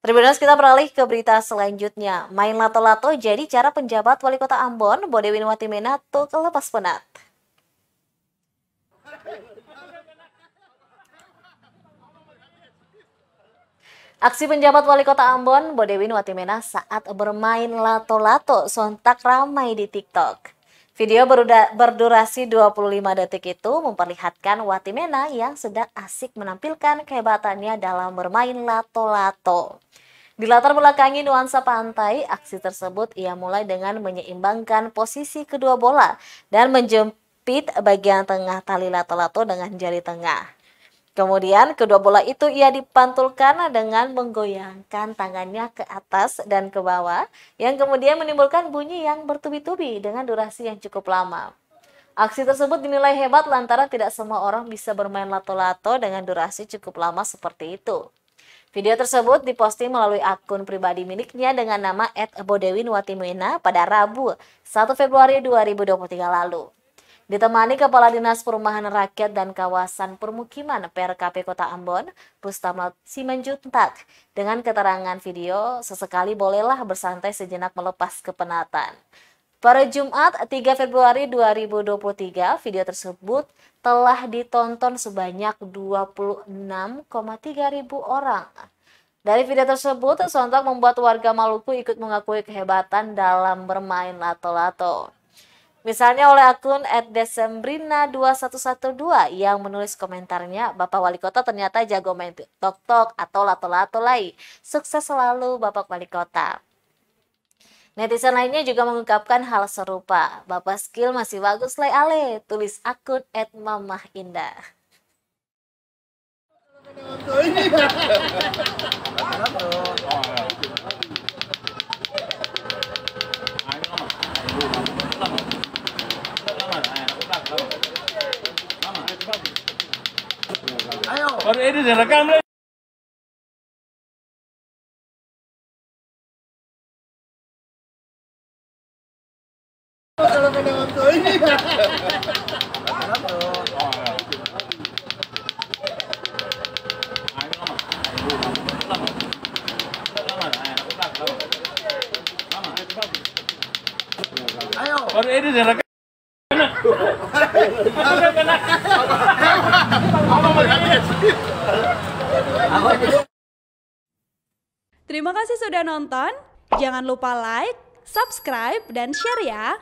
Tribuners, kita beralih ke berita selanjutnya. Main lato-lato jadi cara penjabat Wali Kota Ambon, Bodewin Watimena tuh kelepas penat. Aksi penjabat Wali Kota Ambon, Bodewin Watimena saat bermain lato-lato sontak ramai di TikTok. Video berdurasi 25 detik itu memperlihatkan Watimena yang sedang asik menampilkan kehebatannya dalam bermain lato-lato. Di latar belakangi nuansa pantai, aksi tersebut ia mulai dengan menyeimbangkan posisi kedua bola dan menjepit bagian tengah tali lato-lato dengan jari tengah. Kemudian kedua bola itu ia dipantulkan dengan menggoyangkan tangannya ke atas dan ke bawah yang kemudian menimbulkan bunyi yang bertubi-tubi dengan durasi yang cukup lama. Aksi tersebut dinilai hebat lantaran tidak semua orang bisa bermain lato-lato dengan durasi cukup lama seperti itu. Video tersebut diposting melalui akun pribadi miliknya dengan nama @bodewinwatimena pada Rabu 1 Februari 2023 lalu. Ditemani Kepala Dinas Perumahan Rakyat dan Kawasan Permukiman PRKP Kota Ambon, Rustam Simanjuntak, dengan keterangan video, sesekali bolehlah bersantai sejenak melepas kepenatan. Pada Jumat 3 Februari 2023, video tersebut telah ditonton sebanyak 26,3 ribu orang. Dari video tersebut, sontak membuat warga Maluku ikut mengakui kehebatan dalam bermain lato-lato. Misalnya oleh akun @desembrina2112 yang menulis komentarnya, Bapak Wali Kota ternyata jago main tok-tok atau lato-lato lagi. Sukses selalu Bapak Wali Kota. Netizen lainnya juga mengungkapkan hal serupa. Bapak skill masih bagus lay ale, tulis akun @mamahindah. Ayo. Baru ini direkam nih. Kalau pada waktu ini. Ayo. Baru ini direkam. Terima kasih sudah nonton. Jangan lupa like, subscribe, dan share ya.